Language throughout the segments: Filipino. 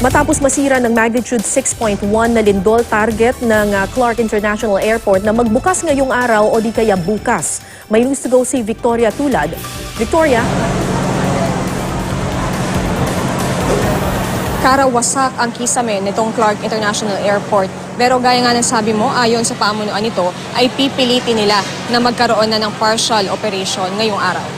Matapos masira ng magnitude 6.1 na lindol, target ng Clark International Airport na magbukas ngayong araw o di kaya bukas. May news to go si Victoria Tulad. Victoria? Karawasak ang kisame nitong Clark International Airport. Pero gaya nga ng sabi mo, ayon sa pamunuan nito, ay pipilitin nila na magkaroon na ng partial operation ngayong araw.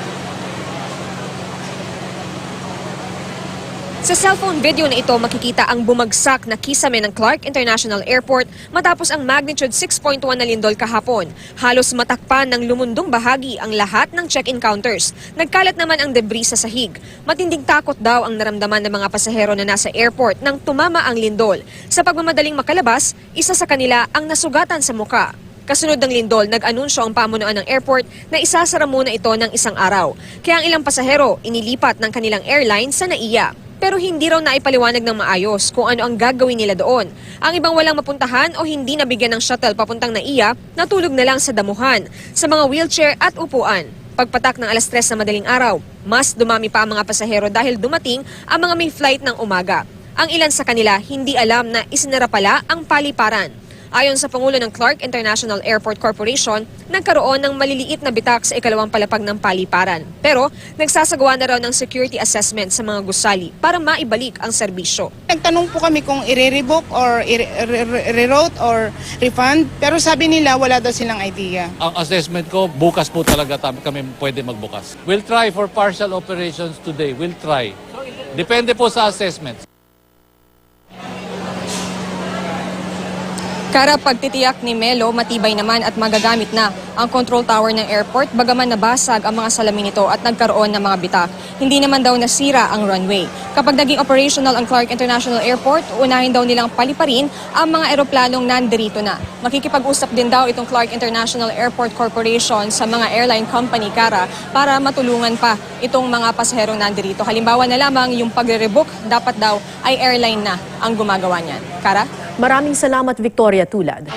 Sa cellphone video na ito, makikita ang bumagsak na kisame ng Clark International Airport matapos ang magnitude 6.1 na lindol kahapon. Halos matakpan ng lumundong bahagi ang lahat ng check-in counters. Nagkalat naman ang debris sa sahig. Matinding takot daw ang naramdaman ng mga pasahero na nasa airport nang tumama ang lindol. Sa pagmamadaling makalabas, isa sa kanila ang nasugatan sa muka. Kasunod ng lindol, nag-anunsyo ang pamunuan ng airport na isasara muna ito ng isang araw. Kaya ang ilang pasahero inilipat ng kanilang airline sa NAIA. Pero hindi raw naipaliwanag ng maayos kung ano ang gagawin nila doon. Ang ibang walang mapuntahan o hindi nabigyan ng shuttle papuntang NAIA, natulog na lang sa damuhan, sa mga wheelchair at upuan. Pagpatak ng alas 3 na madaling araw, mas dumami pa ang mga pasahero dahil dumating ang mga may flight ng umaga. Ang ilan sa kanila hindi alam na isinara pala ang paliparan. Ayon sa Pangulo ng Clark International Airport Corporation, nagkaroon ng maliliit na bitak sa ikalawang palapag ng paliparan. Pero nagsasagawa na raw ng security assessment sa mga gusali para maibalik ang serbisyo. Nagtanong po kami kung i-revoke or i-reroute or refund, pero sabi nila wala daw silang idea. Ang assessment ko, bukas po talaga kami pwede magbukas. We'll try for partial operations today. We'll try. Depende po sa assessment. Kara pagtitiyak ni Melo, matibay naman at magagamit na ang control tower ng airport bagaman nabasag ang mga salamin nito at nagkaroon ng mga bitak. Hindi naman daw nasira ang runway. Kapag naging operational ang Clark International Airport, unahin daw nilang paliparin ang mga eroplanong nandirito na. Makikipag-usap din daw itong Clark International Airport Corporation sa mga airline company, Kara, para matulungan pa itong mga pasaherong nandirito. Halimbawa na lamang yung pagre-rebook, dapat daw ay airline na ang gumagawa niyan. Kara? Maraming salamat, Victoria Tulad.